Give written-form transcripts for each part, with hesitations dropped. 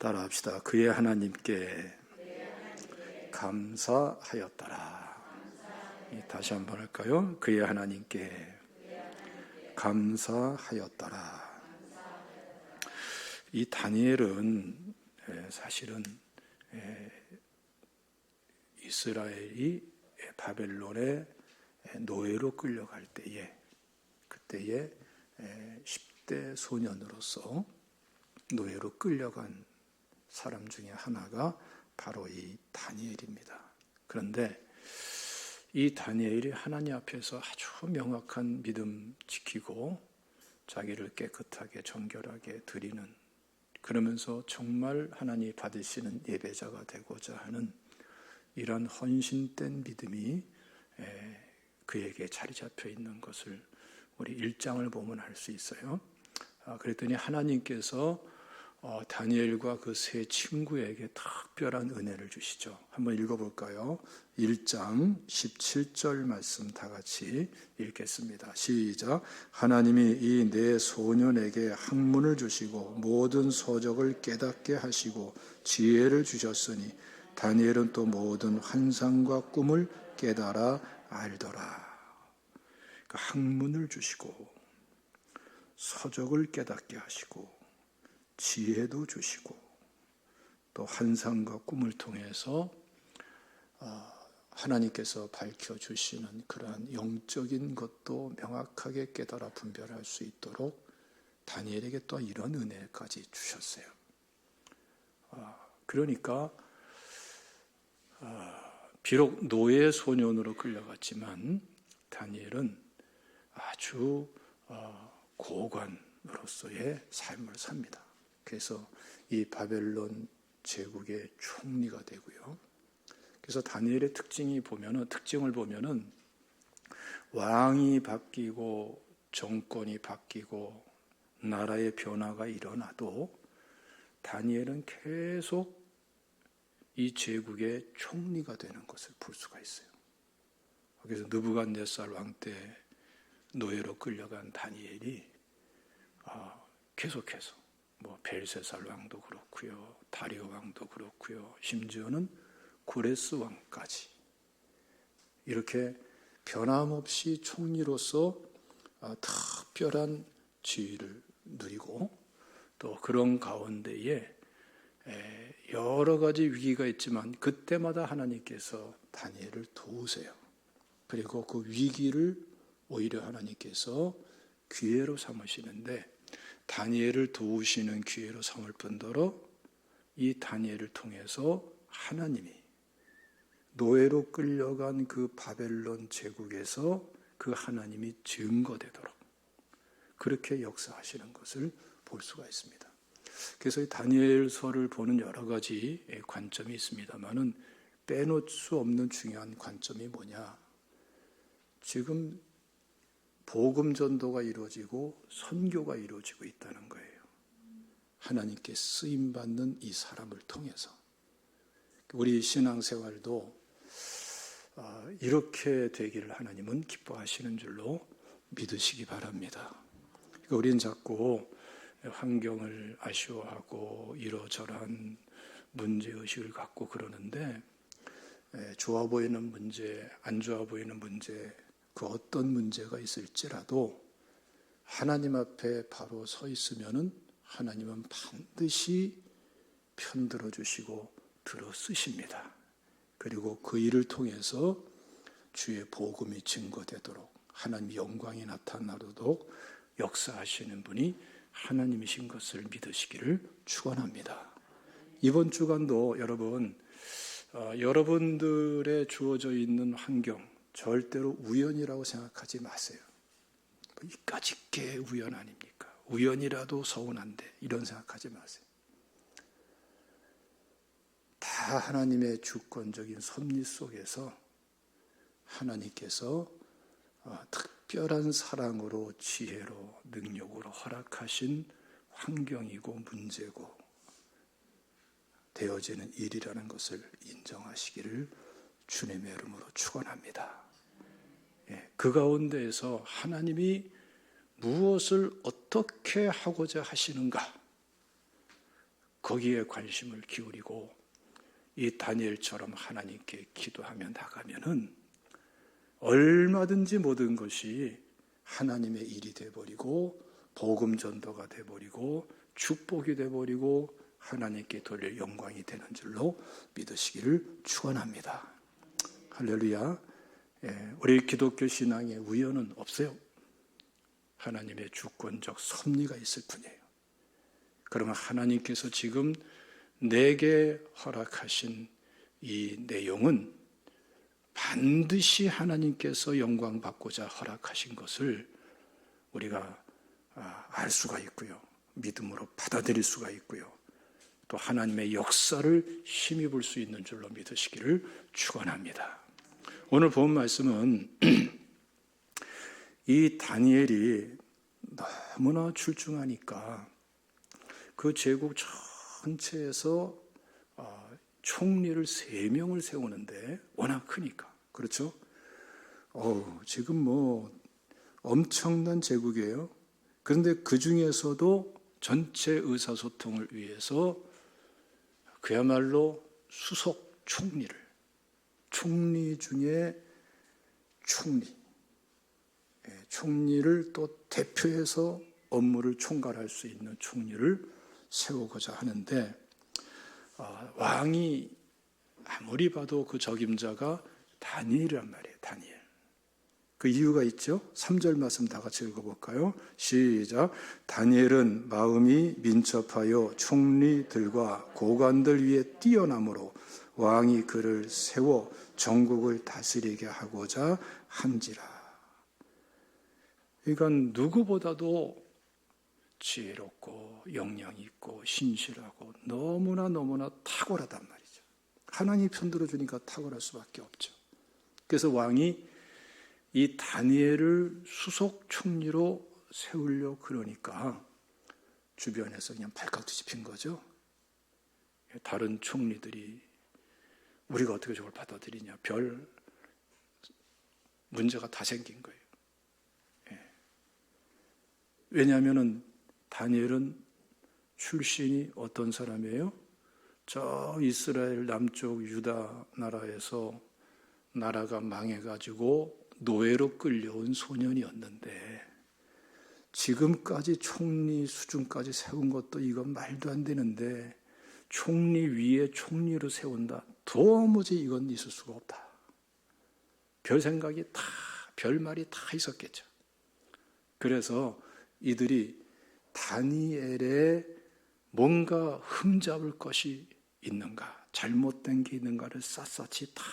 따라합시다. 그의 하나님께 감사하였더라. 다시 한번 할까요? 그의 하나님께 감사하였더라. 이 다니엘은 사실은 이스라엘이 바벨론의 노예로 끌려갈 때에, 그때에 10대 소년으로서 노예로 끌려간 사람 중에 하나가 바로 이 다니엘입니다. 그런데 이 다니엘이 하나님 앞에서 아주 명확한 믿음 지키고 자기를 깨끗하게 정결하게 드리는, 그러면서 정말 하나님이 받으시는 예배자가 되고자 하는 이런 헌신된 믿음이 그에게 자리 잡혀 있는 것을 우리 1장을 보면 알 수 있어요. 그랬더니 하나님께서 다니엘과 그 세 친구에게 특별한 은혜를 주시죠. 한번 읽어볼까요? 1장 17절 말씀 다 같이 읽겠습니다. 시작. 하나님이 이 네 소년에게 학문을 주시고 모든 서적을 깨닫게 하시고 지혜를 주셨으니 다니엘은 또 모든 환상과 꿈을 깨달아 알더라. 그 학문을 주시고 서적을 깨닫게 하시고 지혜도 주시고 또 환상과 꿈을 통해서 하나님께서 밝혀주시는 그러한 영적인 것도 명확하게 깨달아 분별할 수 있도록 다니엘에게 또 이런 은혜까지 주셨어요. 그러니까 비록 노예 소년으로 끌려갔지만 다니엘은 아주 고관으로서의 삶을 삽니다. 그래서 이 바벨론 제국의 총리가 되고요. 그래서 다니엘의 특징을 보면은 왕이 바뀌고 정권이 바뀌고 나라의 변화가 일어나도 다니엘은 계속 이 제국의 총리가 되는 것을 볼 수가 있어요. 그래서 느부갓네살 왕 때 노예로 끌려간 다니엘이 계속해서 벨세살 왕도 그렇고요, 다리오 왕도 그렇고요, 심지어는 고레스 왕까지 이렇게 변함없이 총리로서 특별한 지위를 누리고 또 그런 가운데에 여러 가지 위기가 있지만 그때마다 하나님께서 다니엘을 도우세요. 그리고 그 위기를 오히려 하나님께서 기회로 삼으시는데 다니엘을 도우시는 기회로 삼을 뿐더러 이 다니엘을 통해서 하나님이 노예로 끌려간 그 바벨론 제국에서 그 하나님이 증거되도록 그렇게 역사하시는 것을 볼 수가 있습니다. 그래서 이 다니엘서를 보는 여러 가지 관점이 있습니다만은 빼놓을 수 없는 중요한 관점이 뭐냐? 지금 복음 전도가 이루어지고 선교가 이루어지고 있다는 거예요. 하나님께 쓰임 받는 이 사람을 통해서 우리 신앙생활도 이렇게 되기를 하나님은 기뻐하시는 줄로 믿으시기 바랍니다. 그러니까 우리는 자꾸 환경을 아쉬워하고 이러저러한 문제의식을 갖고 그러는데 좋아 보이는 문제, 안 좋아 보이는 문제, 그 어떤 문제가 있을지라도 하나님 앞에 바로 서 있으면은 하나님은 반드시 편들어 주시고 들어 쓰십니다. 그리고 그 일을 통해서 주의 복음이 증거되도록 하나님의 영광이 나타나도록 역사하시는 분이 하나님이신 것을 믿으시기를 축원합니다. 이번 주간도 여러분, 여러분들의 주어져 있는 환경 절대로 우연이라고 생각하지 마세요. 이까짓 게 우연 아닙니까? 우연이라도 서운한데 이런 생각하지 마세요. 다 하나님의 주권적인 섭리 속에서 하나님께서 특별한 사랑으로 지혜로 능력으로 허락하신 환경이고 문제고 되어지는 일이라는 것을 인정하시기를 주님의 이름으로 축원합니다. 그 가운데에서 하나님이 무엇을 어떻게 하고자 하시는가, 그 거기에 관심을 기울이고 이 다니엘처럼 하나님께 기도하며 나가면은 얼마든지 모든 것이 하나님의 일이 돼버리고 복음 전도가 돼버리고 축복이 돼버리고 하나님께 돌릴 영광이 되는 줄로 믿으시기를 축원합니다. 할렐루야. 우리 기독교 신앙에 우연은 없어요. 하나님의 주권적 섭리가 있을 뿐이에요. 그러면 하나님께서 지금 내게 허락하신 이 내용은 반드시 하나님께서 영광 받고자 허락하신 것을 우리가 알 수가 있고요. 믿음으로 받아들일 수가 있고요. 또 하나님의 역사를 힘입을 수 있는 줄로 믿으시기를 축원합니다. 오늘 본 말씀은 이 다니엘이 너무나 출중하니까 그 제국 전체에서 총리를 3명을 세우는데 워낙 크니까 그렇죠? 지금 뭐 엄청난 제국이에요. 그런데 그 중에서도 전체 의사소통을 위해서 그야말로 수석 총리 중에 총리를 또 대표해서 업무를 총괄할 수 있는 총리를 세우고자 하는데 왕이 아무리 봐도 그 적임자가 다니엘이란 말이에요. 다니엘. 그 이유가 있죠. 3절 말씀 다 같이 읽어볼까요? 시작. 다니엘은 마음이 민첩하여 총리들과 고관들 위에 뛰어나므로 왕이 그를 세워 전국을 다스리게 하고자 한지라. 그러니까 누구보다도 지혜롭고 역량 있고 신실하고 너무나 탁월하단 말이죠. 하나님이 편들어 주니까 탁월할 수밖에 없죠. 그래서 왕이 이 다니엘을 수석 총리로 세우려 그러니까 주변에서 그냥 발칵 뒤집힌 거죠. 다른 총리들이 우리가 어떻게 저걸 받아들이냐, 별 문제가 다 생긴 거예요. 왜냐하면 다니엘은 출신이 어떤 사람이에요? 저 이스라엘 남쪽 유다 나라에서 나라가 망해가지고 노예로 끌려온 소년이었는데 지금까지 총리 수준까지 세운 것도 이건 말도 안 되는데 총리 위에 총리로 세운다. 도무지 이건 있을 수가 없다. 별 생각이 다, 별 말이 다 있었겠죠. 그래서 이들이 다니엘에 뭔가 흠잡을 것이 있는가, 잘못된 게 있는가를 샅샅이 다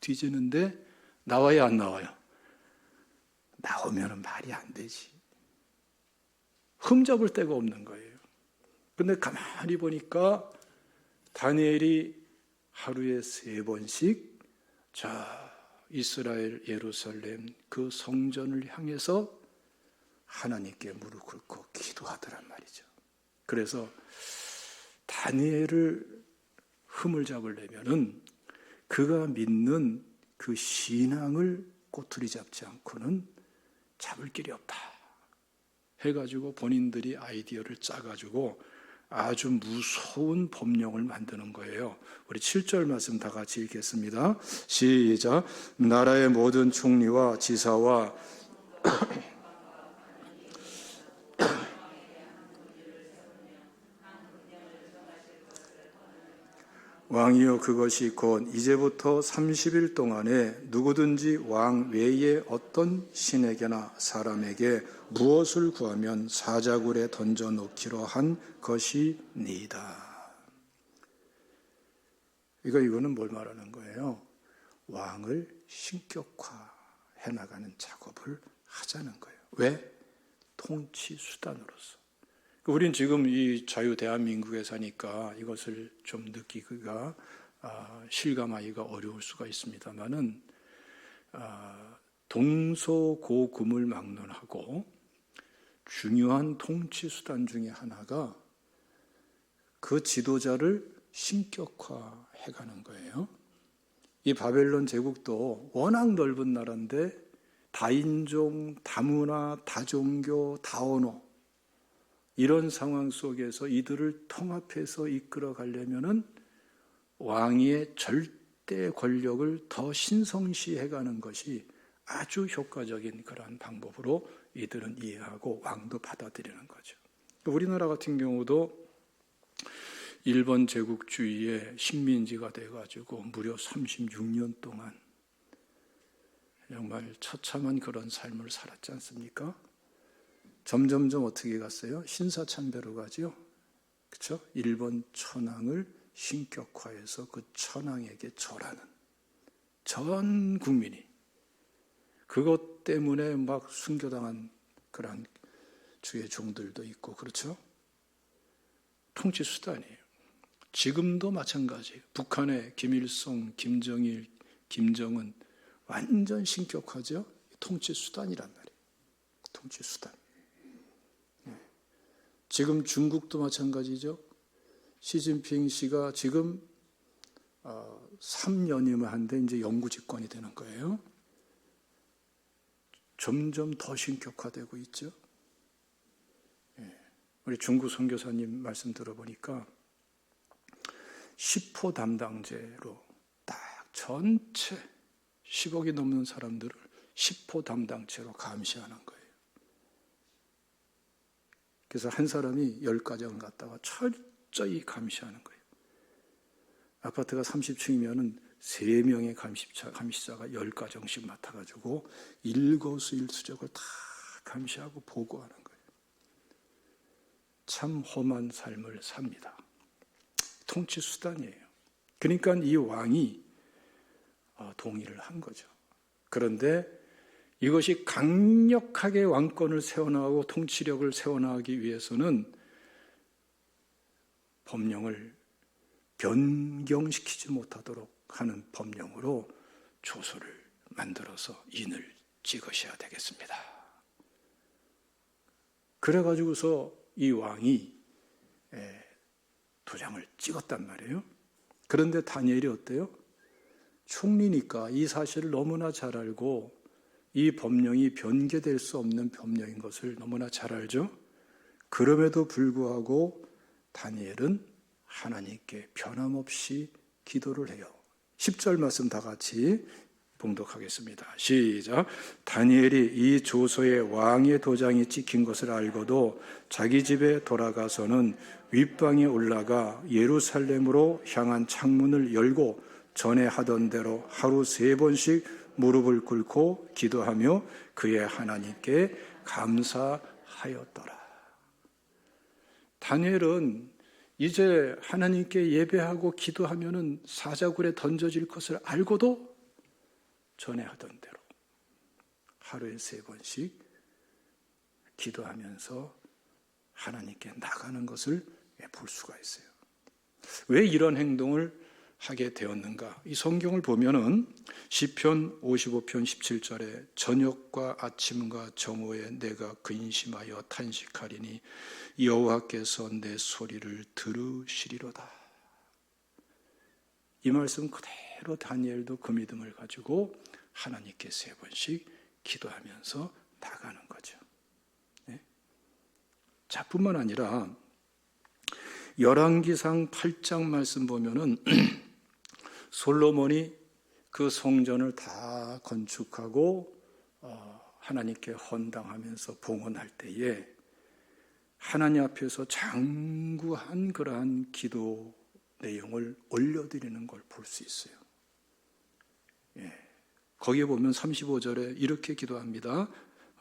뒤지는데 나와요, 안 나와요? 나오면 말이 안 되지. 흠잡을 데가 없는 거예요. 근데 가만히 보니까 다니엘이 하루에 3번씩 이스라엘 예루살렘 그 성전을 향해서 하나님께 무릎 꿇고 기도하더란 말이죠. 그래서 다니엘을 흠을 잡으려면은 그가 믿는 그 신앙을 꼬투리 잡지 않고는 잡을 길이 없다 해가지고 본인들이 아이디어를 짜가지고 아주 무서운 법령을 만드는 거예요. 우리 7절 말씀 다 같이 읽겠습니다. 시작. 나라의 모든 총리와 지사와 왕이여 그것이 곧 이제부터 30일 동안에 누구든지 왕 외에 어떤 신에게나 사람에게 무엇을 구하면 사자굴에 던져놓기로 한 것이니이다. 이거는 뭘 말하는 거예요? 왕을 신격화해 나가는 작업을 하자는 거예요. 왜? 통치 수단으로서. 우린 지금 이 자유 대한민국에 사니까 이것을 좀 느끼기가 실감하기가 어려울 수가 있습니다만은 동서고금을 막론하고 중요한 통치 수단 중에 하나가 그 지도자를 신격화해가는 거예요. 이 바벨론 제국도 워낙 넓은 나라인데 다인종, 다문화, 다종교, 다언어 이런 상황 속에서 이들을 통합해서 이끌어 가려면은 왕위의 절대 권력을 더 신성시해가는 것이 아주 효과적인 그러한 방법으로 이들은 이해하고 왕도 받아들이는 거죠. 우리나라 같은 경우도 일본 제국주의의 식민지가 돼가지고 무려 36년 동안 정말 처참한 그런 삶을 살았지 않습니까? 점점점 어떻게 갔어요? 신사참배로 가죠. 그렇죠? 일본 천황을 신격화해서 그 천황에게 절하는 전 국민이 그것 때문에 막 순교당한 그런 주의 종들도 있고 그렇죠? 통치 수단이에요. 지금도 마찬가지예요. 북한의 김일성, 김정일, 김정은 완전 신격화죠. 통치 수단이란 말이에요. 통치 수단. 지금 중국도 마찬가지죠. 시진핑 씨가 지금 3년이면 한데 이제 영구 집권이 되는 거예요. 점점 더 신격화되고 있죠. 우리 중국 선교사님 말씀 들어보니까 10호 담당제로 딱 전체 10억이 넘는 사람들을 10호 담당제로 감시하는 거예요. 그래서 한 사람이 10가정을 갖다가 철저히 감시하는 거예요. 아파트가 30층이면은 3명의 감시자가 10가정씩 맡아가지고 일거수일투족을 다 감시하고 보고하는 거예요. 참 험한 삶을 삽니다. 통치 수단이에요. 그러니까 이 왕이 동의를 한 거죠. 그런데 이것이 강력하게 왕권을 세워나가고 통치력을 세워나가기 위해서는 법령을 변경시키지 못하도록 하는 법령으로 조서를 만들어서 인을 찍으셔야 되겠습니다. 그래가지고서 이 왕이 도장을 찍었단 말이에요. 그런데 다니엘이 어때요? 총리니까 이 사실을 너무나 잘 알고 이 법령이 변개될 수 없는 법령인 것을 너무나 잘 알죠. 그럼에도 불구하고 다니엘은 하나님께 변함없이 기도를 해요. 10절 말씀 다 같이 봉독하겠습니다. 시작. 다니엘이 이 조서에 왕의 도장이 찍힌 것을 알고도 자기 집에 돌아가서는 윗방에 올라가 예루살렘으로 향한 창문을 열고 전에 하던 대로 하루 3번씩 무릎을 꿇고 기도하며 그의 하나님께 감사하였더라. 다니엘은 이제 하나님께 예배하고 기도하면은 사자굴에 던져질 것을 알고도 전에 하던 대로 하루에 3번씩 기도하면서 하나님께 나가는 것을 볼 수가 있어요. 왜 이런 행동을 하게 되었는가? 이 성경을 보면은 시편 55편 17절에 저녁과 아침과 정오에 내가 근심하여 탄식하리니 여호와께서 내 소리를 들으시리로다. 이 말씀 그대로 다니엘도 그 믿음을 가지고 하나님께 3번씩 기도하면서 나가는 거죠. 네? 자, 뿐만 아니라 열왕기상 8장 말씀 보면은 솔로몬이 그 성전을 다 건축하고 하나님께 헌당하면서 봉헌할 때에 하나님 앞에서 장구한 그러한 기도 내용을 올려드리는 걸 볼 수 있어요. 예. 거기에 보면 35절에 이렇게 기도합니다.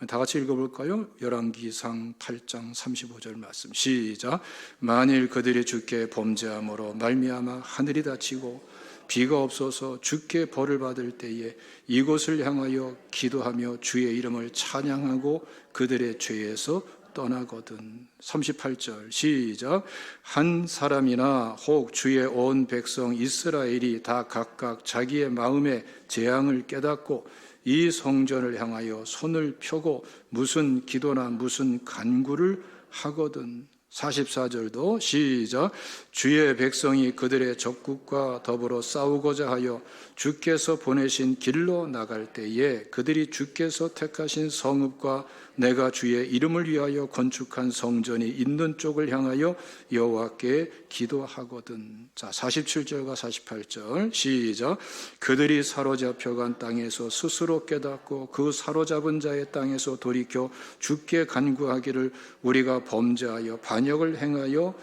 다 같이 읽어볼까요? 열왕기상 8장 35절 말씀 시작. 만일 그들이 주께 범죄함으로 말미암아 하늘이 닫히고 비가 없어서 주께 벌을 받을 때에 이곳을 향하여 기도하며 주의 이름을 찬양하고 그들의 죄에서 떠나거든. 38절 시작. 한 사람이나 혹 주의 온 백성 이스라엘이 다 각각 자기의 마음의 재앙을 깨닫고 이 성전을 향하여 손을 펴고 무슨 기도나 무슨 간구를 하거든. 44절도 시작. 주의 백성이 그들의 적국과 더불어 싸우고자 하여 주께서 보내신 길로 나갈 때에 그들이 주께서 택하신 성읍과 내가 주의 이름을 위하여 건축한 성전이 있는 쪽을 향하여 여호와께 기도하거든. 자, 47절과 48절 시작. 그들이 사로잡혀간 땅에서 스스로 깨닫고 그 사로잡은 자의 땅에서 돌이켜 주께 간구하기를 우리가 범죄하여 반역을 행하여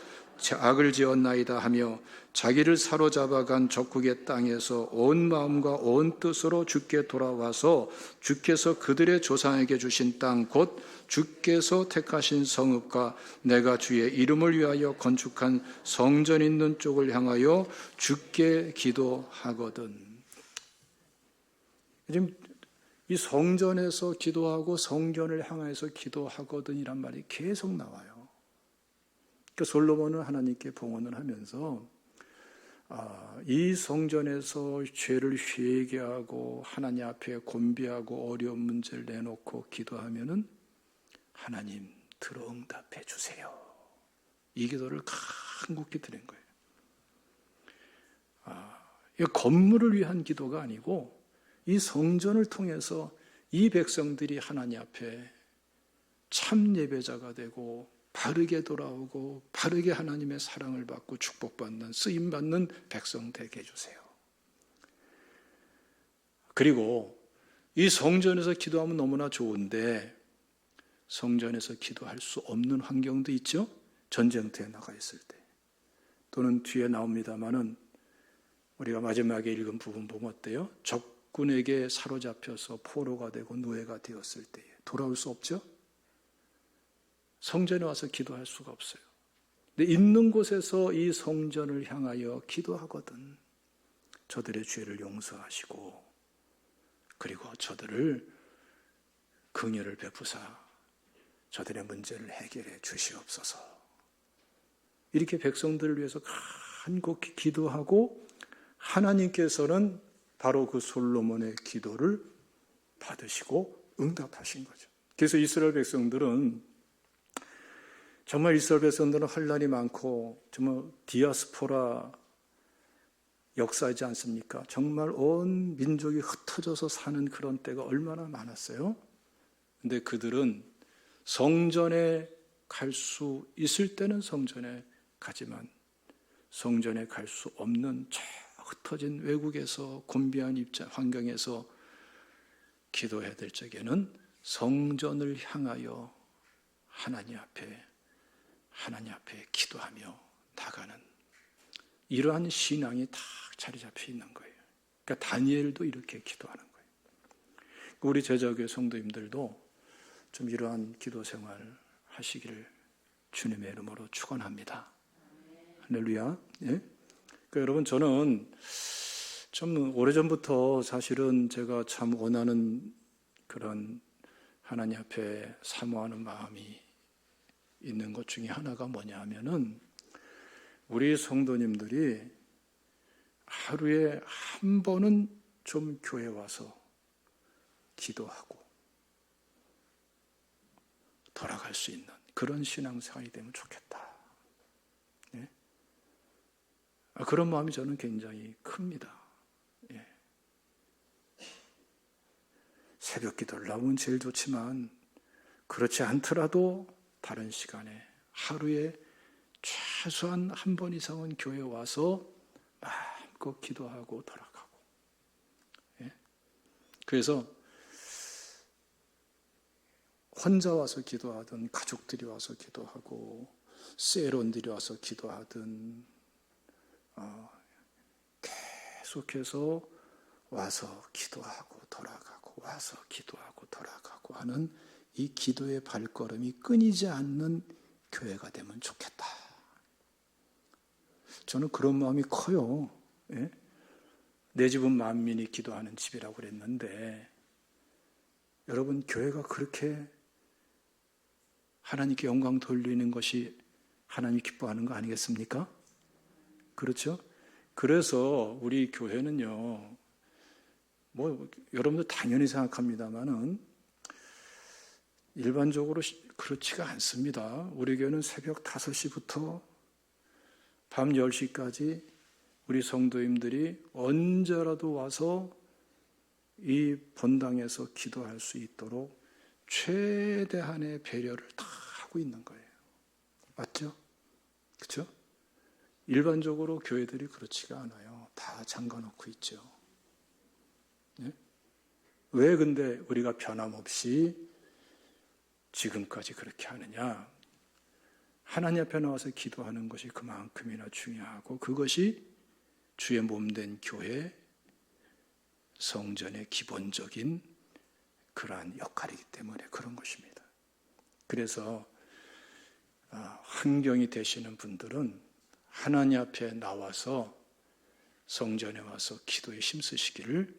악을 지었나이다 하며 자기를 사로잡아간 적국의 땅에서 온 마음과 온 뜻으로 주께 돌아와서 주께서 그들의 조상에게 주신 땅 곧 주께서 택하신 성읍과 내가 주의 이름을 위하여 건축한 성전 있는 쪽을 향하여 주께 기도하거든. 지금 이 성전에서 기도하고 성전을 향해서 기도하거든이란 말이 계속 나와요. 그러니까 솔로몬은 하나님께 봉헌을 하면서 이 성전에서 죄를 회개하고 하나님 앞에 곤비하고 어려운 문제를 내놓고 기도하면은 하나님 들어 응답해 주세요. 이 기도를 간곡히 드린 거예요. 이 건물을 위한 기도가 아니고 이 성전을 통해서 이 백성들이 하나님 앞에 참 예배자가 되고 바르게 돌아오고 바르게 하나님의 사랑을 받고 축복받는 쓰임받는 백성 되게 해주세요. 그리고 이 성전에서 기도하면 너무나 좋은데 성전에서 기도할 수 없는 환경도 있죠. 전쟁터에 나가 있을 때 또는 뒤에 나옵니다마는 우리가 마지막에 읽은 부분 보면 어때요? 적군에게 사로잡혀서 포로가 되고 노예가 되었을 때에 돌아올 수 없죠. 성전에 와서 기도할 수가 없어요. 근데 있는 곳에서 이 성전을 향하여 기도하거든. 저들의 죄를 용서하시고 그리고 저들을 긍휼을 베푸사 저들의 문제를 해결해 주시옵소서. 이렇게 백성들을 위해서 간곡히 기도하고 하나님께서는 바로 그 솔로몬의 기도를 받으시고 응답하신 거죠. 그래서 이스라엘 백성들은 정말 이스라엘 백성들은 환난이 많고 정말 디아스포라 역사이지 않습니까? 정말 온 민족이 흩어져서 사는 그런 때가 얼마나 많았어요. 근데 그들은 성전에 갈 수 있을 때는 성전에 가지만 성전에 갈 수 없는 저 흩어진 외국에서 곤비한 입장 환경에서 기도해야 될 적에는 성전을 향하여 하나님 앞에 기도하며 나가는 이러한 신앙이 딱 자리 잡혀 있는 거예요. 그러니까 다니엘도 이렇게 기도하는 거예요. 우리 제자교회 성도님들도 좀 이러한 기도 생활 하시기를 주님의 이름으로 축원합니다. 할렐루야. 예? 그러니까 여러분 저는 좀 오래전부터 사실은 제가 참 원하는 그런 하나님 앞에 사모하는 마음이 있는 것 중에 하나가 뭐냐 하면은 우리 성도님들이 하루에 한 번은 좀 교회 와서 기도하고 돌아갈 수 있는 그런 신앙생활이 되면 좋겠다. 예? 그런 마음이 저는 굉장히 큽니다. 예. 새벽 기도를 나오면 제일 좋지만 그렇지 않더라도 다른 시간에 하루에 최소한 한 번 이상은 교회에 와서 마음껏 기도하고 돌아가고. 예? 그래서 혼자 와서 기도하든 가족들이 와서 기도하고 세론들이 와서 기도하든 계속해서 와서 기도하고 돌아가고 와서 기도하고 돌아가고 하는 이 기도의 발걸음이 끊이지 않는 교회가 되면 좋겠다. 저는 그런 마음이 커요. 예? 내 집은 만민이 기도하는 집이라고 그랬는데 여러분 교회가 그렇게 하나님께 영광 돌리는 것이 하나님이 기뻐하는 거 아니겠습니까? 그렇죠? 그래서 우리 교회는요, 여러분들 당연히 생각합니다만은 일반적으로 그렇지가 않습니다. 우리 교회는 새벽 5시부터 밤 10시까지 우리 성도님들이 언제라도 와서 이 본당에서 기도할 수 있도록 최대한의 배려를 다 하고 있는 거예요. 맞죠? 그렇죠? 일반적으로 교회들이 그렇지가 않아요. 다 잠가놓고 있죠. 네? 왜 근데 우리가 변함없이 지금까지 그렇게 하느냐? 하나님 앞에 나와서 기도하는 것이 그만큼이나 중요하고, 그것이 주의 몸된 교회 성전의 기본적인 그러한 역할이기 때문에 그런 것입니다. 그래서 환경이 되시는 분들은 하나님 앞에 나와서 성전에 와서 기도에 힘쓰시기를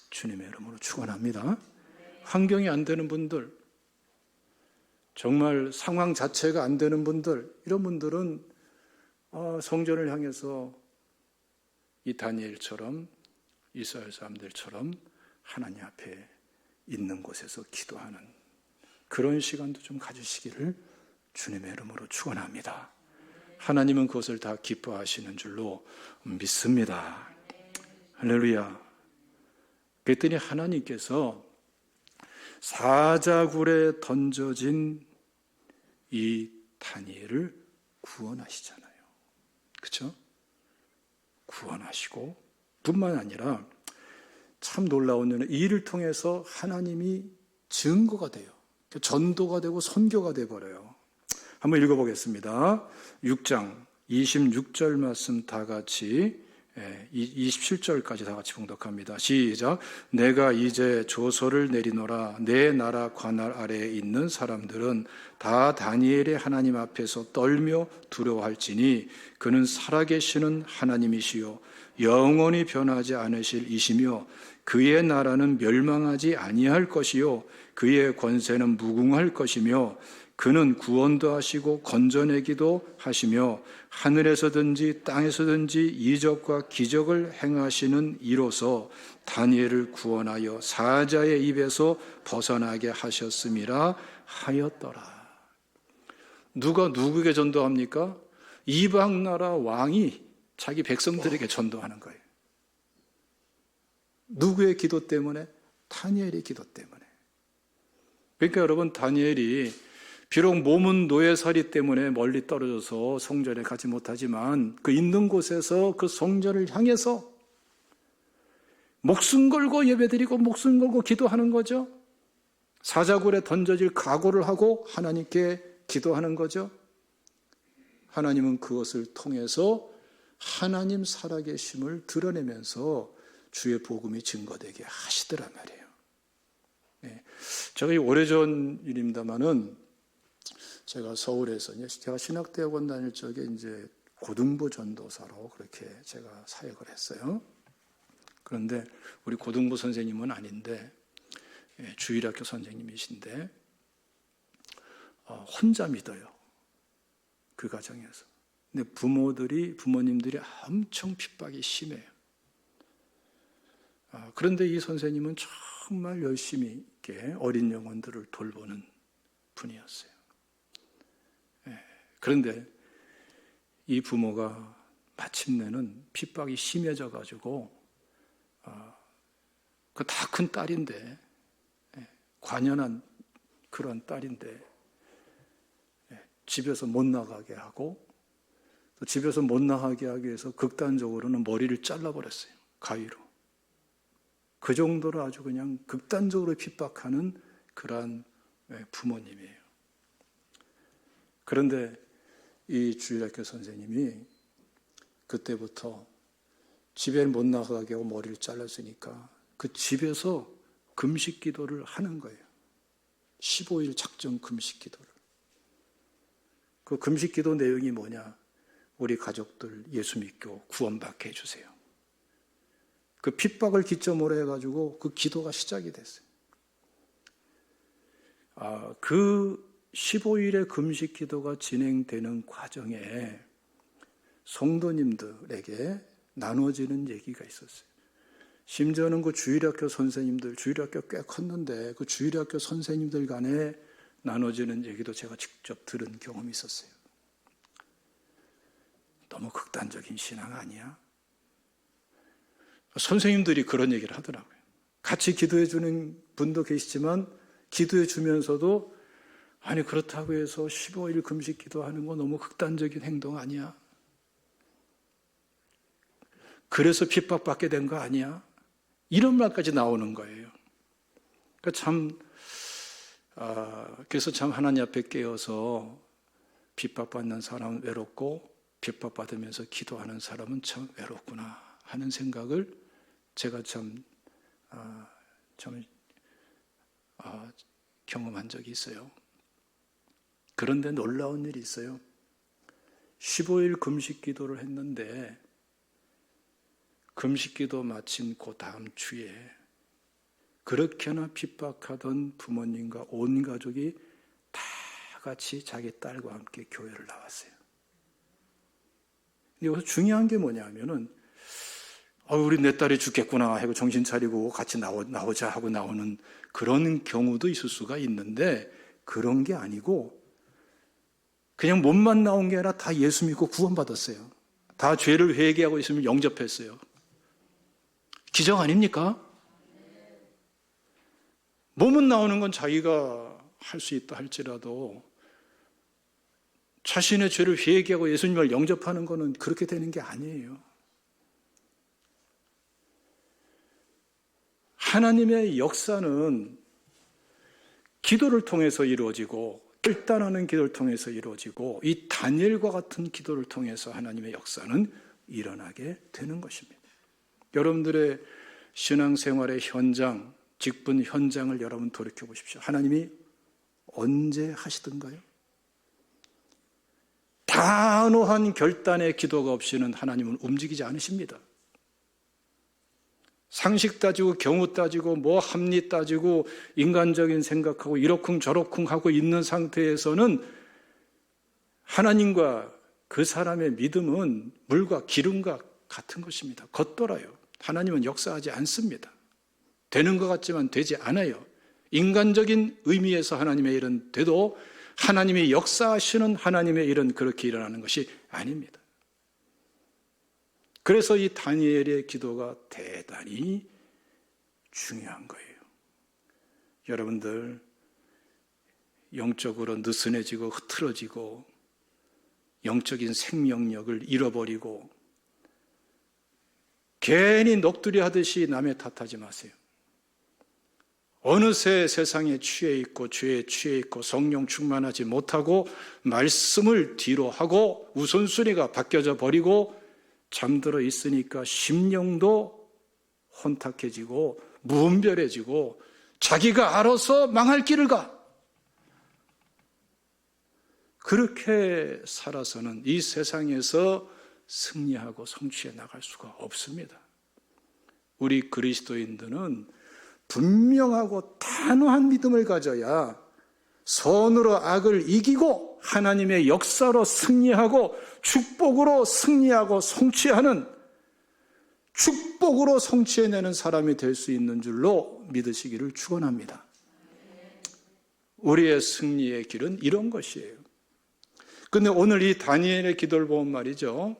주님의 이름으로 축원합니다. 환경이 안 되는 분들, 정말 상황 자체가 안 되는 분들, 이런 분들은 성전을 향해서 이 다니엘처럼 이스라엘 사람들처럼 하나님 앞에 있는 곳에서 기도하는 그런 시간도 좀 가지시기를 주님의 이름으로 축원합니다. 하나님은 그것을 다 기뻐하시는 줄로 믿습니다. 할렐루야. 그랬더니 하나님께서 사자굴에 던져진 이 다니엘을 구원하시잖아요. 그렇죠? 구원하시고 뿐만 아니라 참 놀라운 일은 이 일을 통해서 하나님이 증거가 돼요. 전도가 되고 선교가 돼버려요. 한번 읽어보겠습니다. 6장 26절 말씀 다 같이, 27절까지 다 같이 봉독합니다. 시작. 내가 이제 조서를 내리노라. 내 나라 관할 아래에 있는 사람들은 다 다니엘의 하나님 앞에서 떨며 두려워할지니 그는 살아계시는 하나님이시요 영원히 변하지 않으실 이시며 그의 나라는 멸망하지 아니할 것이요 그의 권세는 무궁할 것이며 그는 구원도 하시고 건져내기도 하시며 하늘에서든지 땅에서든지 이적과 기적을 행하시는 이로서 다니엘을 구원하여 사자의 입에서 벗어나게 하셨음이라 하였더라. 누가 누구에게 전도합니까? 이방 나라 왕이 자기 백성들에게 전도하는 거예요. 누구의 기도 때문에? 다니엘의 기도 때문에. 그러니까 여러분, 다니엘이 비록 몸은 노예살이 때문에 멀리 떨어져서 성전에 가지 못하지만 그 있는 곳에서 그 성전을 향해서 목숨 걸고 예배드리고 목숨 걸고 기도하는 거죠. 사자굴에 던져질 각오를 하고 하나님께 기도하는 거죠. 하나님은 그것을 통해서 하나님 살아계심을 드러내면서 주의 복음이 증거되게 하시더란 말이에요. 네. 제가 오래전 일입니다만은 제가 서울에서 제가 신학대학원 다닐 적에 이제 고등부 전도사로 그렇게 제가 사역을 했어요. 그런데 우리 고등부 선생님은 아닌데 주일학교 선생님이신데 혼자 믿어요. 그 가정에서. 근데 부모님들이 엄청 핍박이 심해요. 그런데 이 선생님은 정말 열심히 있게 어린 영혼들을 돌보는 분이었어요. 그런데 이 부모가 마침내는 핍박이 심해져 가지고 그 다 큰 딸인데 관연한 그런 딸인데 집에서 못 나가게 하고 또 집에서 못 나가게 하기 위해서 극단적으로는 머리를 잘라버렸어요. 가위로. 그 정도로 아주 그냥 극단적으로 핍박하는 그러한 부모님이에요. 그런데 이 주일학교 선생님이 그때부터 집에 못 나가게 하고 머리를 잘랐으니까 그 집에서 금식 기도를 하는 거예요. 15일 작정 금식 기도를. 그 금식 기도 내용이 뭐냐? 우리 가족들 예수 믿고 구원받게 해주세요. 그 핍박을 기점으로 해가지고 그 기도가 시작이 됐어요. 그 15일의 금식 기도가 진행되는 과정에 성도님들에게 나눠지는 얘기가 있었어요. 심지어는 그 주일학교 선생님들, 주일학교 꽤 컸는데 그 주일학교 선생님들 간에 나눠지는 얘기도 제가 직접 들은 경험이 있었어요. 너무 극단적인 신앙 아니야? 선생님들이 그런 얘기를 하더라고요. 같이 기도해 주는 분도 계시지만 기도해 주면서도 아니 그렇다고 해서 15일 금식 기도하는 거 너무 극단적인 행동 아니야? 그래서 핍박받게 된 거 아니야? 이런 말까지 나오는 거예요. 그래서 참 하나님 앞에 깨어서 핍박받는 사람은 외롭고 핍박받으면서 기도하는 사람은 참 외롭구나 하는 생각을 제가 경험한 적이 있어요. 그런데 놀라운 일이 있어요. 15일 금식 기도를 했는데 금식 기도 마친 그 다음 주에 그렇게나 핍박하던 부모님과 온 가족이 다 같이 자기 딸과 함께 교회를 나왔어요. 근데 여기서 중요한 게 뭐냐면은 우리 내 딸이 죽겠구나 하고 정신 차리고 같이 나오자 하고 나오는 그런 경우도 있을 수가 있는데 그런 게 아니고 그냥 몸만 나온 게 아니라 다 예수 믿고 구원받았어요. 다 죄를 회개하고 있으면 영접했어요. 기적 아닙니까? 몸은 나오는 건 자기가 할 수 있다 할지라도 자신의 죄를 회개하고 예수님을 영접하는 것은 그렇게 되는 게 아니에요. 하나님의 역사는 기도를 통해서 이루어지고 결단하는 기도를 통해서 이루어지고 이 다니엘과 같은 기도를 통해서 하나님의 역사는 일어나게 되는 것입니다. 여러분들의 신앙생활의 현장, 직분 현장을 여러분 돌이켜 보십시오. 하나님이 언제 하시던가요? 단호한 결단의 기도가 없이는 하나님은 움직이지 않으십니다. 상식 따지고 경우 따지고 뭐 합리 따지고 인간적인 생각하고 이러쿵 저러쿵 하고 있는 상태에서는 하나님과 그 사람의 믿음은 물과 기름과 같은 것입니다. 겉돌아요. 하나님은 역사하지 않습니다. 되는 것 같지만 되지 않아요. 인간적인 의미에서 하나님의 일은 돼도 하나님이 역사하시는 하나님의 일은 그렇게 일어나는 것이 아닙니다. 그래서 이 다니엘의 기도가 대단히 중요한 거예요. 여러분들 영적으로 느슨해지고 흐트러지고 영적인 생명력을 잃어버리고 괜히 넋두리 하듯이 남의 탓하지 마세요. 어느새 세상에 취해 있고 죄에 취해 있고 성령 충만하지 못하고 말씀을 뒤로 하고 우선순위가 바뀌어져 버리고 잠들어 있으니까 심령도 혼탁해지고 무분별해지고 자기가 알아서 망할 길을 가. 그렇게 살아서는 이 세상에서 승리하고 성취해 나갈 수가 없습니다. 우리 그리스도인들은 분명하고 단호한 믿음을 가져야 선으로 악을 이기고 하나님의 역사로 승리하고 축복으로 승리하고 성취하는 축복으로 성취해내는 사람이 될 수 있는 줄로 믿으시기를 축원합니다. 우리의 승리의 길은 이런 것이에요. 그런데 오늘 이 다니엘의 기도를 보면 말이죠.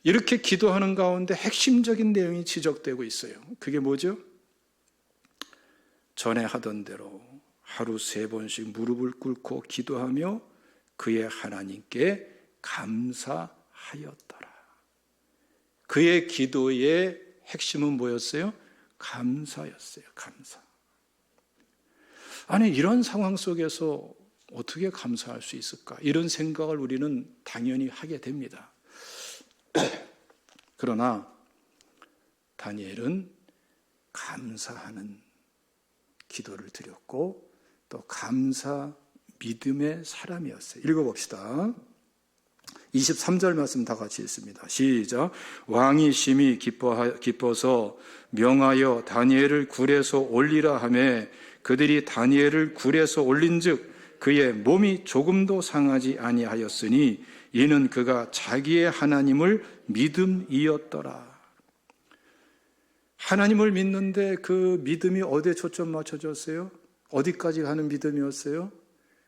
이렇게 기도하는 가운데 핵심적인 내용이 지적되고 있어요. 그게 뭐죠? 전에 하던 대로 하루 3번씩 무릎을 꿇고 기도하며 그의 하나님께 감사하였더라. 그의 기도의 핵심은 뭐였어요? 감사였어요. 감사. 아니 이런 상황 속에서 어떻게 감사할 수 있을까? 이런 생각을 우리는 당연히 하게 됩니다. 그러나 다니엘은 감사하는 기도를 드렸고 또 감사 믿음의 사람이었어요. 읽어봅시다. 23절 말씀 다 같이 읽습니다. 시작. 왕이 심히 기뻐서 명하여 다니엘을 굴에서 올리라 하며 그들이 다니엘을 굴에서 올린즉 그의 몸이 조금도 상하지 아니하였으니 이는 그가 자기의 하나님을 믿음이었더라. 하나님을 믿는데 그 믿음이 어디에 초점 맞춰졌어요? 어디까지 가는 믿음이었어요?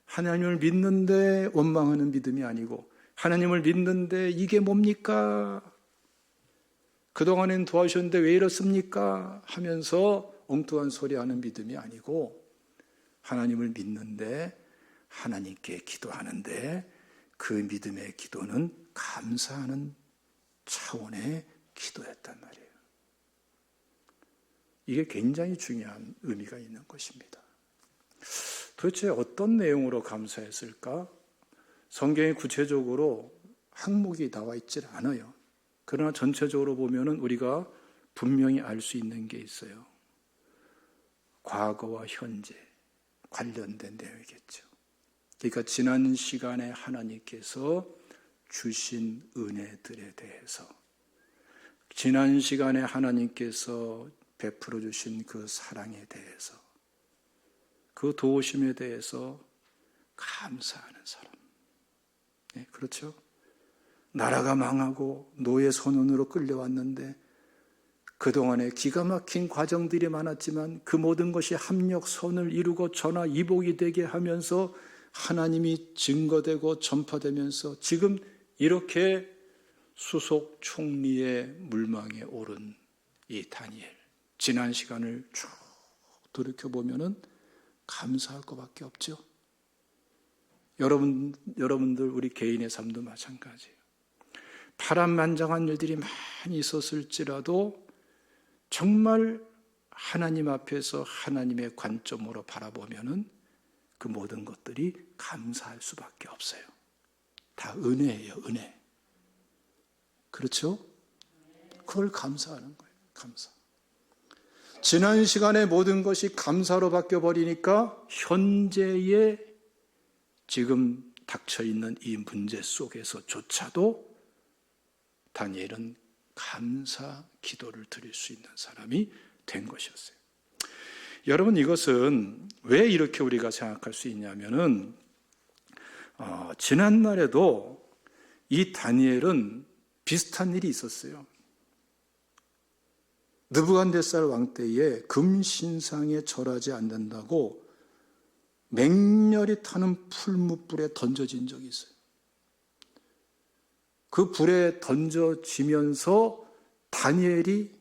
하나님을 믿는데 원망하는 믿음이 아니고 하나님을 믿는데 이게 뭡니까? 그동안엔 도와주셨는데 왜 이렇습니까? 하면서 엉뚱한 소리 하는 믿음이 아니고 하나님을 믿는데 하나님께 기도하는데 그 믿음의 기도는 감사하는 차원의 기도였단 말이에요. 이게 굉장히 중요한 의미가 있는 것입니다. 도대체 어떤 내용으로 감사했을까? 성경에 구체적으로 항목이 나와 있질 않아요. 그러나 전체적으로 보면은 우리가 분명히 알 수 있는 게 있어요. 과거와 현재 관련된 내용이겠죠. 그러니까 지난 시간에 하나님께서 주신 은혜들에 대해서, 지난 시간에 하나님께서 베풀어 주신 그 사랑에 대해서, 그 도우심에 대해서 감사하는 사람. 네, 그렇죠? 나라가 망하고 노예 손원으로 끌려왔는데 그동안에 기가 막힌 과정들이 많았지만 그 모든 것이 합력선을 이루고 전화 이복이 되게 하면서 하나님이 증거되고 전파되면서 지금 이렇게 수속 총리의 물망에 오른 이 다니엘, 지난 시간을 쭉 돌이켜보면은 감사할 것밖에 없죠. 여러분들 우리 개인의 삶도 마찬가지예요. 파란만장한 일들이 많이 있었을지라도 정말 하나님 앞에서 하나님의 관점으로 바라보면은 그 모든 것들이 감사할 수밖에 없어요. 다 은혜예요, 은혜. 그렇죠? 그걸 감사하는 거예요, 감사. 지난 시간의 모든 것이 감사로 바뀌어버리니까 현재의 지금 닥쳐있는 이 문제 속에서조차도 다니엘은 감사 기도를 드릴 수 있는 사람이 된 것이었어요. 여러분, 이것은 왜 이렇게 우리가 생각할 수 있냐면은 지난날에도 이 다니엘은 비슷한 일이 있었어요. 느부갓네살 왕 때에 금신상에 절하지 않는다고 맹렬히 타는 풀무불에 던져진 적이 있어요. 그 불에 던져지면서 다니엘이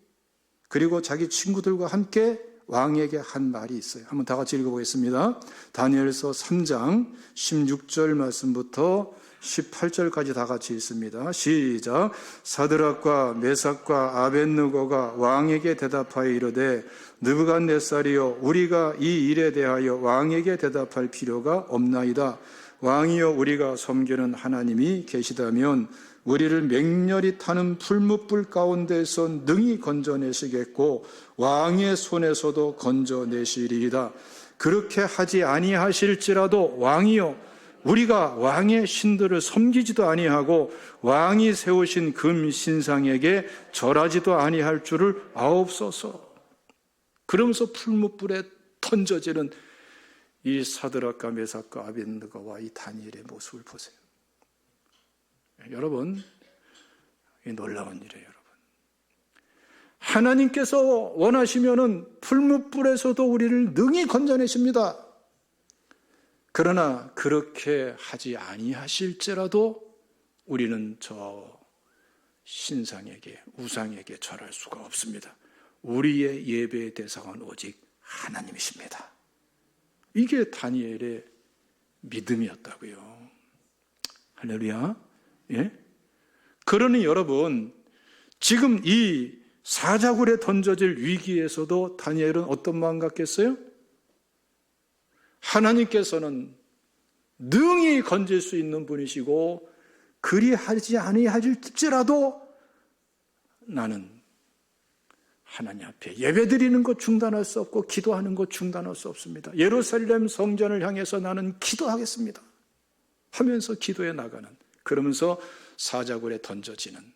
그리고 자기 친구들과 함께 왕에게 한 말이 있어요. 한번 다 같이 읽어보겠습니다. 다니엘서 3장 16절 말씀부터 18절까지 다 같이 읽습니다. 시작. 사드락과 메삭과 아벳느고가 왕에게 대답하여 이르되 느부갓네살이여, 우리가 이 일에 대하여 왕에게 대답할 필요가 없나이다. 왕이여, 우리가 섬기는 하나님이 계시다면 우리를 맹렬히 타는 풀무불 가운데서 능히 건져내시겠고 왕의 손에서도 건져내시리이다. 그렇게 하지 아니하실지라도 왕이여, 우리가 왕의 신들을 섬기지도 아니하고 왕이 세우신 금 신상에게 절하지도 아니할 줄을 아옵소서. 그러면서 풀무불에 던져지는 이 사드락과 메삭과 아벳느고와 이 다니엘의 모습을 보세요. 여러분, 이 놀라운 일이에요, 여러분. 하나님께서 원하시면은 풀무불에서도 우리를 능히 건져내십니다. 그러나 그렇게 하지 아니하실지라도 우리는 저 신상에게, 우상에게 절할 수가 없습니다. 우리의 예배의 대상은 오직 하나님이십니다. 이게 다니엘의 믿음이었다고요. 할렐루야. 예? 그러니 여러분, 지금 이 사자굴에 던져질 위기에서도 다니엘은 어떤 마음 갖겠어요? 하나님께서는 능히 건질 수 있는 분이시고 그리하지 아니하실지라도 나는 하나님 앞에 예배드리는 것 중단할 수 없고 기도하는 것 중단할 수 없습니다. 예루살렘 성전을 향해서 나는 기도하겠습니다 하면서 기도해 나가는, 그러면서 사자굴에 던져지는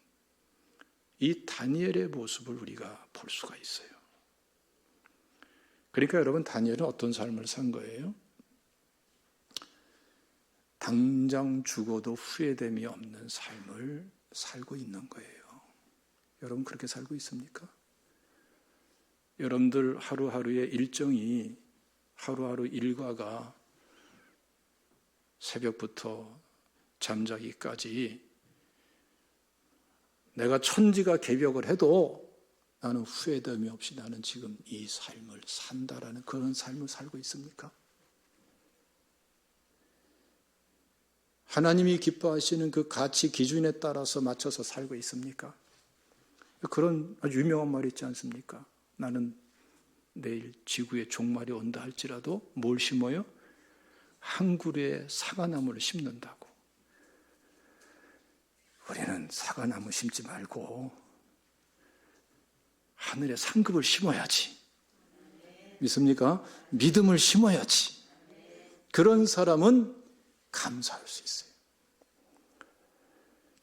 이 다니엘의 모습을 우리가 볼 수가 있어요. 그러니까 여러분, 다니엘은 어떤 삶을 산 거예요? 당장 죽어도 후회됨이 없는 삶을 살고 있는 거예요. 여러분, 그렇게 살고 있습니까? 여러분들 하루하루의 일정이, 하루하루 일과가 새벽부터 잠자기까지 내가 천지가 개벽을 해도 나는 후회됨이 없이 나는 지금 이 삶을 산다라는 그런 삶을 살고 있습니까? 하나님이 기뻐하시는 그 가치 기준에 따라서 맞춰서 살고 있습니까? 그런 아주 유명한 말이 있지 않습니까? 나는 내일 지구에 종말이 온다 할지라도 뭘 심어요? 한 그루의 사과나무를 심는다고. 우리는 사과나무 심지 말고 하늘에 상급을 심어야지. 믿습니까? 믿음을 심어야지. 그런 사람은 감사할 수 있어요.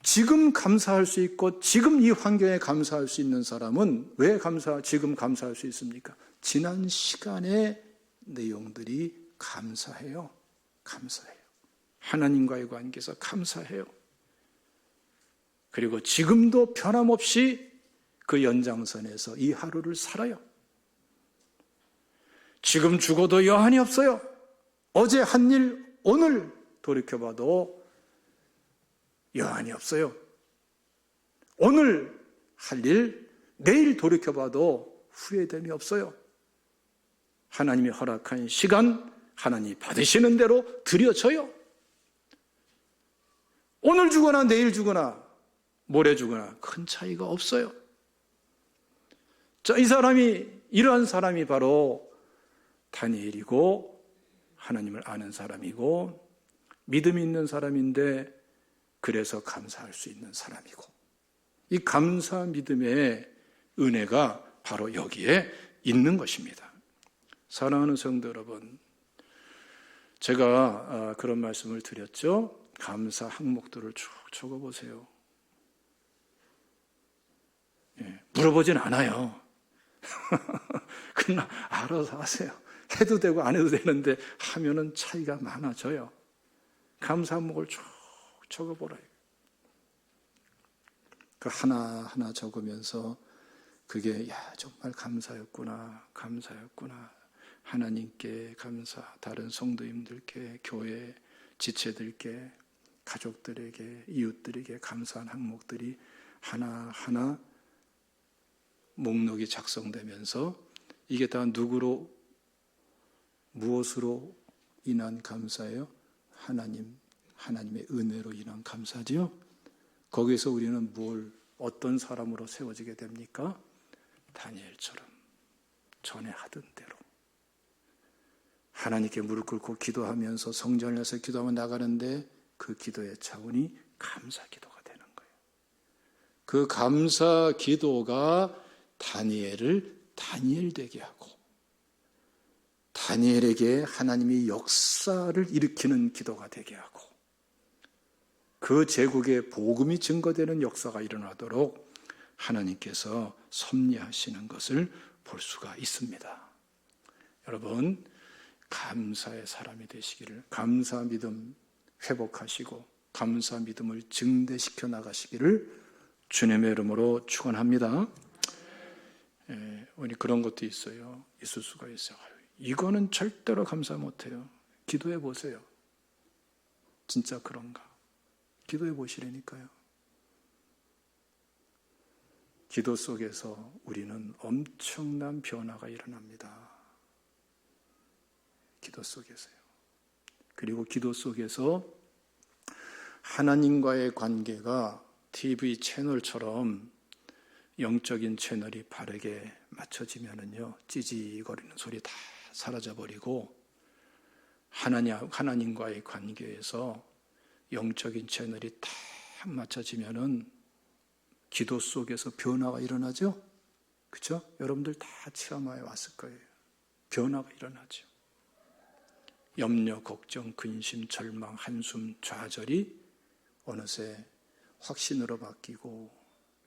지금 감사할 수 있고 지금 이 환경에 감사할 수 있는 사람은 왜 지금 감사할 수 있습니까? 지난 시간의 내용들이 감사해요. 감사해요. 하나님과의 관계에서 감사해요. 그리고 지금도 변함없이 그 연장선에서 이 하루를 살아요. 지금 죽어도 여한이 없어요. 어제 한 일, 오늘 돌이켜봐도 여한이 없어요. 오늘 할 일, 내일 돌이켜봐도 후회됨이 없어요. 하나님이 허락한 시간, 하나님이 받으시는 대로 드려져요. 오늘 죽거나 내일 죽거나 모레 죽거나 큰 차이가 없어요. 자, 이러한 사람이 바로 다니엘이고 하나님을 아는 사람이고 믿음이 있는 사람인데 그래서 감사할 수 있는 사람이고 이 감사 믿음의 은혜가 바로 여기에 있는 것입니다. 사랑하는 성도 여러분, 제가 그런 말씀을 드렸죠. 감사 항목들을 쭉 적어보세요. 물어보진 않아요. 그러나 알아서 하세요. 해도 되고 안 해도 되는데 하면은 차이가 많아져요. 감사 항목을 쭉 적어보라요. 그 하나하나 적으면서 그게 정말 감사였구나. 하나님께 감사, 다른 성도님들께, 교회 지체들께, 가족들에게, 이웃들에게 감사한 항목들이 하나하나 목록이 작성되면서 이게 다 누구로, 무엇으로 인한 감사예요? 하나님의 은혜로 인한 감사지요. 거기서 우리는 어떤 사람으로 세워지게 됩니까? 다니엘처럼 전에 하던 대로 하나님께 무릎 꿇고 기도하면서 성전을 해서 기도하며 나가는데 그 기도의 차원이 감사 기도가 되는 거예요. 그 감사 기도가 다니엘을 다니엘 되게 하고 다니엘에게 하나님이 역사를 일으키는 기도가 되게 하고 그 제국의 복음이 증거되는 역사가 일어나도록 하나님께서 섭리하시는 것을 볼 수가 있습니다. 여러분, 감사의 사람이 되시기를, 감사 믿음 회복하시고 감사 믿음을 증대시켜 나가시기를 주님의 이름으로 축원합니다. 우리 그런 것도 있을 수가 있어요. 이거는 절대로 감사 못해요. 기도해 보세요. 진짜 그런가? 기도해 보시라니까요. 기도 속에서 우리는 엄청난 변화가 일어납니다. 기도 속에서요. 그리고 기도 속에서 하나님과의 관계가 TV 채널처럼 영적인 채널이 바르게 맞춰지면은요, 찌직거리는 소리 다 사라져버리고 하나님과의 관계에서 영적인 채널이 딱 맞춰지면은 기도 속에서 변화가 일어나죠? 그렇죠? 여러분들 다 체험하여 왔을 거예요. 변화가 일어나죠. 염려, 걱정, 근심, 절망, 한숨, 좌절이 어느새 확신으로 바뀌고,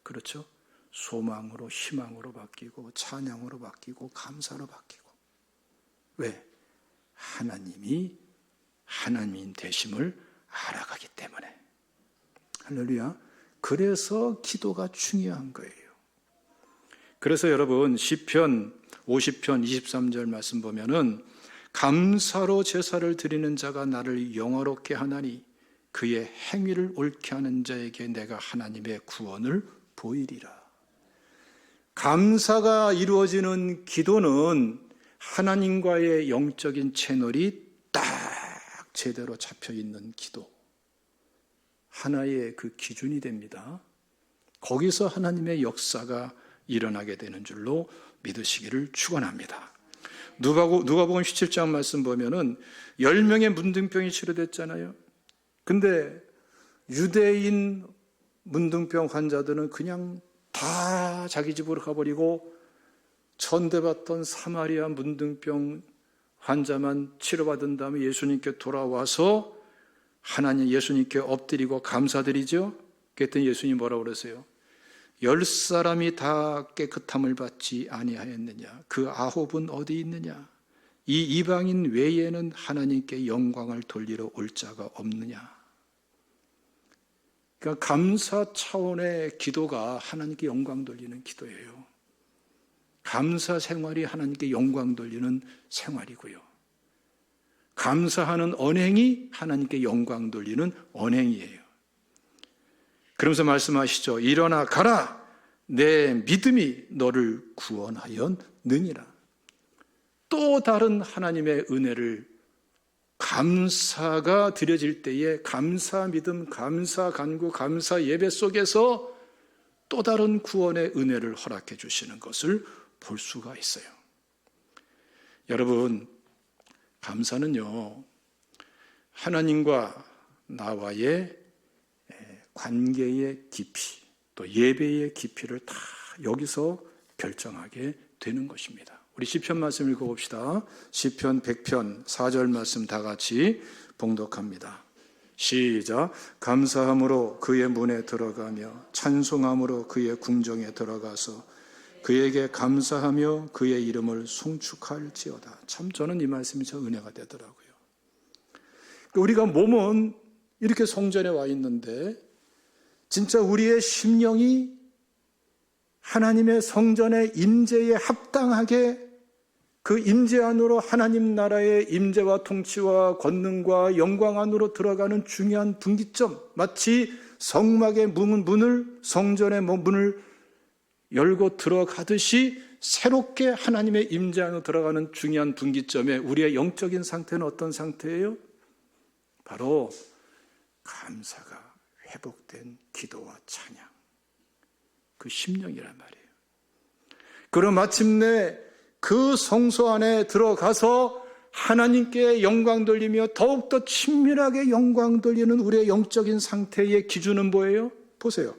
그렇죠? 소망으로, 희망으로 바뀌고, 찬양으로 바뀌고, 감사로 바뀌고. 왜? 하나님이 하나님 되심을 알아가기 때문에. 할렐루야. 그래서 기도가 중요한 거예요. 그래서 여러분 시편 50편 23절 말씀 보면은 감사로 제사를 드리는 자가 나를 영화롭게 하나니 그의 행위를 옳게 하는 자에게 내가 하나님의 구원을 보이리라. 감사가 이루어지는 기도는 하나님과의 영적인 채널이 딱 제대로 잡혀 있는 기도. 하나의 그 기준이 됩니다. 거기서 하나님의 역사가 일어나게 되는 줄로 믿으시기를 축원합니다. 누가복음 17장 말씀 보면은 10명의 문둥병이 치료됐잖아요. 근데 유대인 문둥병 환자들은 그냥 다 자기 집으로 가버리고 전대받던 사마리아 문둥병 환자만 치료받은 다음에 예수님께 돌아와서 하나님 예수님께 엎드리고 감사드리죠. 그랬더니 예수님이 뭐라고 그러세요? 10사람이 다 깨끗함을 받지 아니하였느냐? 그 9은 어디 있느냐? 이 이방인 외에는 하나님께 영광을 돌리러 올 자가 없느냐? 그러니까 감사 차원의 기도가 하나님께 영광 돌리는 기도예요. 감사 생활이 하나님께 영광 돌리는 생활이고요. 감사하는 언행이 하나님께 영광 돌리는 언행이에요. 그러면서 말씀하시죠. 일어나 가라. 내 믿음이 너를 구원하였느니라. 또 다른 하나님의 은혜를 감사가 드려질 때에 감사 믿음, 감사 간구, 감사 예배 속에서 또 다른 구원의 은혜를 허락해 주시는 것을 볼 수가 있어요. 여러분, 감사는요, 하나님과 나와의 관계의 깊이, 또 예배의 깊이를 다 여기서 결정하게 되는 것입니다. 우리 시편 말씀 읽어봅시다. 시편 100편 4절 말씀 다 같이 봉독합니다. 시작. 감사함으로 그의 문에 들어가며 찬송함으로 그의 궁정에 들어가서 그에게 감사하며 그의 이름을 송축할지어다. 참 저는 이 말씀이 저 은혜가 되더라고요. 우리가 몸은 이렇게 성전에 와 있는데 진짜 우리의 심령이 하나님의 성전의 임재에 합당하게 그 임재 안으로 하나님 나라의 임재와 통치와 권능과 영광 안으로 들어가는 중요한 분기점, 마치 성막의 문을 성전의 문을 열고 들어가듯이 새롭게 하나님의 임재 안으로 들어가는 중요한 분기점에 우리의 영적인 상태는 어떤 상태예요? 바로 감사가 회복된 기도와 찬양, 그 심령이란 말이에요. 그럼 마침내 그 성소 안에 들어가서 하나님께 영광 돌리며 더욱더 친밀하게 영광 돌리는 우리의 영적인 상태의 기준은 뭐예요? 보세요.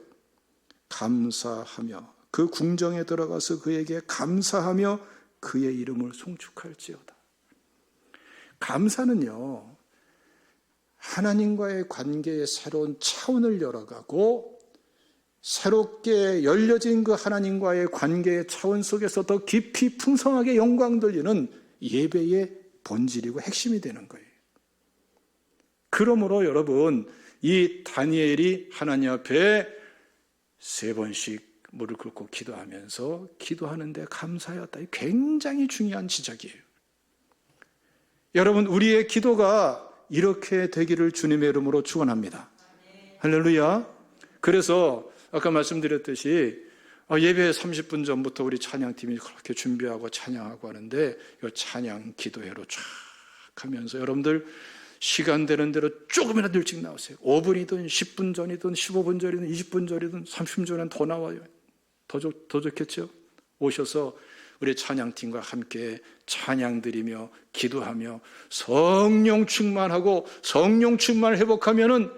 감사하며 그 궁정에 들어가서 그에게 감사하며 그의 이름을 송축할지어다. 감사는요, 하나님과의 관계의 새로운 차원을 열어가고 새롭게 열려진 그 하나님과의 관계의 차원 속에서 더 깊이 풍성하게 영광 돌리는 예배의 본질이고 핵심이 되는 거예요. 그러므로 여러분, 이 다니엘이 하나님 앞에 3번씩 무릎 꿇고 기도하면서 기도하는데 감사하였다. 굉장히 중요한 지적이에요. 여러분, 우리의 기도가 이렇게 되기를 주님의 이름으로 축원합니다. 할렐루야. 그래서 아까 말씀드렸듯이 예배 30분 전부터 우리 찬양팀이 그렇게 준비하고 찬양하고 하는데 이 찬양 기도회로 쫙 하면서 여러분들 시간 되는 대로 조금이라도 일찍 나오세요. 5분이든 10분 전이든 15분 전이든 20분 전이든 30분 전엔 더 나와요. 더 좋겠죠? 오셔서 우리 찬양팀과 함께 찬양 드리며 기도하며 성령 충만하고 성령 충만을 회복하면은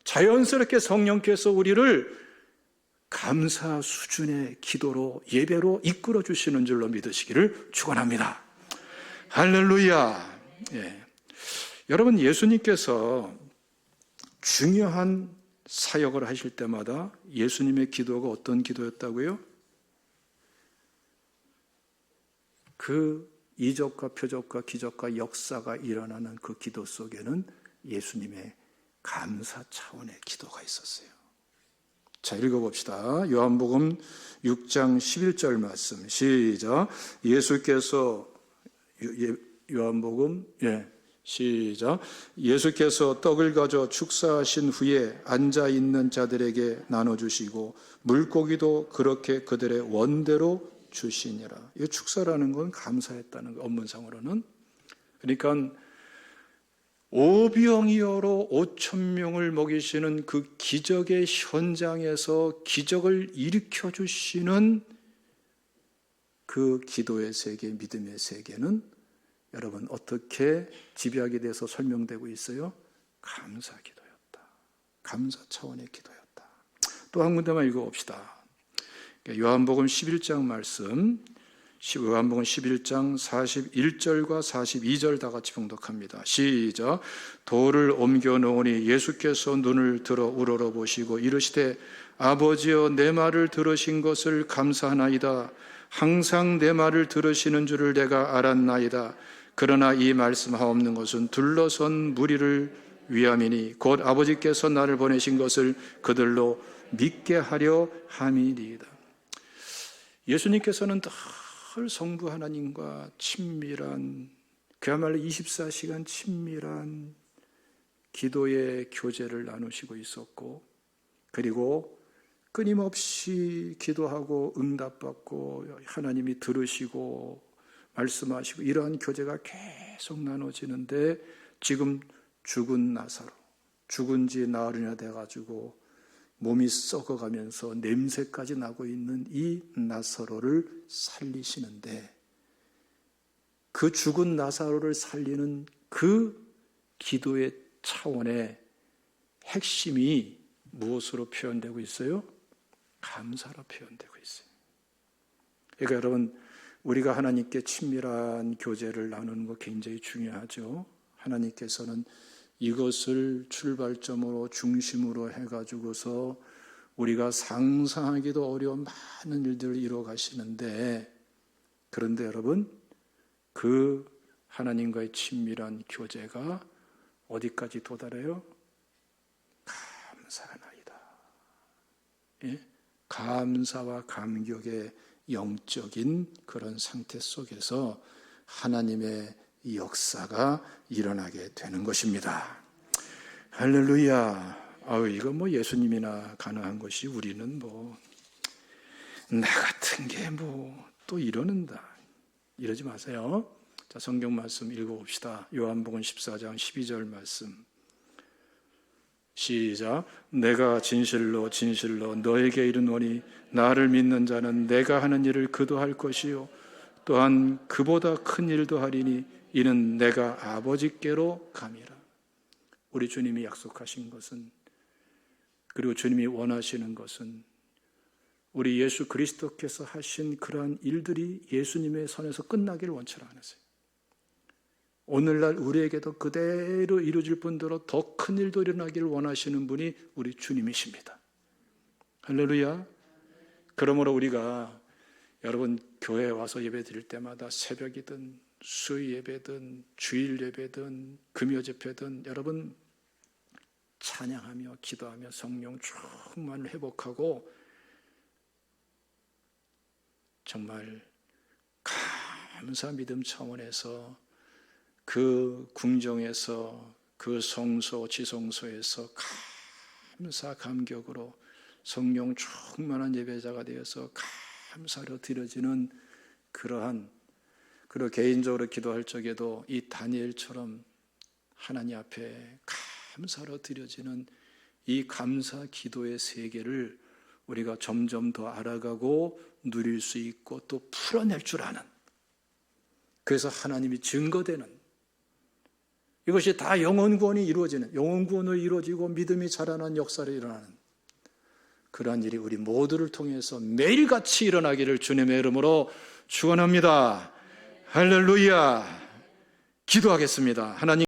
자연스럽게 성령께서 우리를 감사 수준의 기도로 예배로 이끌어 주시는 줄로 믿으시기를 축원합니다. 할렐루야. 예. 여러분, 예수님께서 중요한 사역을 하실 때마다 예수님의 기도가 어떤 기도였다고요? 그 이적과 표적과 기적과 역사가 일어나는 그 기도 속에는 예수님의 감사 차원의 기도가 있었어요. 자, 읽어봅시다. 요한복음 6장 11절 말씀 시작. 예수께서 요한복음 시작. 예수께서 떡을 가져 축사하신 후에 앉아있는 자들에게 나눠주시고 물고기도 그렇게 그들의 원대로 주시니라. 이 축사라는 건 감사했다는 거, 업문상으로는. 그러니까 오병이어로 5,000명을 먹이시는 그 기적의 현장에서 기적을 일으켜 주시는 그 기도의 세계, 믿음의 세계는 여러분 어떻게 집약이 돼서 설명되고 있어요? 감사 기도였다. 감사 차원의 기도였다. 또 한 군데만 읽어봅시다. 요한복음 11장 말씀, 요한복음 11장 41절과 42절 다 같이 봉독합니다. 시작. 돌을 옮겨 놓으니 예수께서 눈을 들어 우러러보시고 이르시되 아버지여 내 말을 들으신 것을 감사하나이다. 항상 내 말을 들으시는 줄을 내가 알았나이다. 그러나 이 말씀하옵는 것은 둘러선 무리를 위함이니 곧 아버지께서 나를 보내신 것을 그들로 믿게 하려 함이니이다. 예수님께서는 늘 성부 하나님과 친밀한, 그야말로 24시간 친밀한 기도의 교제를 나누시고 있었고, 그리고 끊임없이 기도하고 응답받고 하나님이 들으시고 말씀하시고 이러한 교제가 계속 나눠지는데, 지금 죽은 나사로, 죽은 지 나흘이나 돼가지고 몸이 썩어가면서 냄새까지 나고 있는 이 나사로를 살리시는데, 그 죽은 나사로를 살리는 그 기도의 차원의 핵심이 무엇으로 표현되고 있어요? 감사로 표현되고 있어요. 그러니까 여러분, 우리가 하나님께 친밀한 교제를 나누는 거 굉장히 중요하죠. 하나님께서는 이것을 출발점으로 중심으로 해가지고서 우리가 상상하기도 어려운 많은 일들을 이루어 가시는데, 그런데 여러분, 그 하나님과의 친밀한 교제가 어디까지 도달해요? 감사하나이다. 예? 감사와 감격의 영적인 그런 상태 속에서 하나님의 이 역사가 일어나게 되는 것입니다. 할렐루야. 이거 뭐 예수님이나 가능한 것이 우리는 뭐 나 같은 게 뭐 또 이러는다. 이러지 마세요. 자, 성경 말씀 읽어봅시다. 요한복음 14장 12절 말씀. 시작. 내가 진실로 진실로 너에게 이르노니 나를 믿는 자는 내가 하는 일을 그도 할 것이요 또한 그보다 큰 일도 하리니 이는 내가 아버지께로 감이라. 우리 주님이 약속하신 것은, 그리고 주님이 원하시는 것은 우리 예수 그리스도께서 하신 그러한 일들이 예수님의 선에서 끝나기를 원치 않으세요. 오늘날 우리에게도 그대로 이루어질 뿐더러 더 큰 일도 일어나기를 원하시는 분이 우리 주님이십니다. 할렐루야. 그러므로 우리가 여러분 교회에 와서 예배 드릴 때마다 새벽이든 수요 예배든 주일 예배든 금요 집회든 여러분 찬양하며 기도하며 성령 충만을 회복하고 정말 감사 믿음 차원에서 그 궁정에서 그 성소 지성소에서 감사 감격으로 성령 충만한 예배자가 되어서 감사로 드려지는 그러한, 그리고 개인적으로 기도할 적에도 이 다니엘처럼 하나님 앞에 감사로 드려지는 이 감사 기도의 세계를 우리가 점점 더 알아가고 누릴 수 있고 또 풀어낼 줄 아는, 그래서 하나님이 증거되는, 이것이 다 영혼 구원이 이루어지는, 영혼 구원으로 이루어지고 믿음이 자라는 역사를 일어나는 그러한 일이 우리 모두를 통해서 매일같이 일어나기를 주님의 이름으로 축원합니다. 할렐루야. 기도하겠습니다. 하나님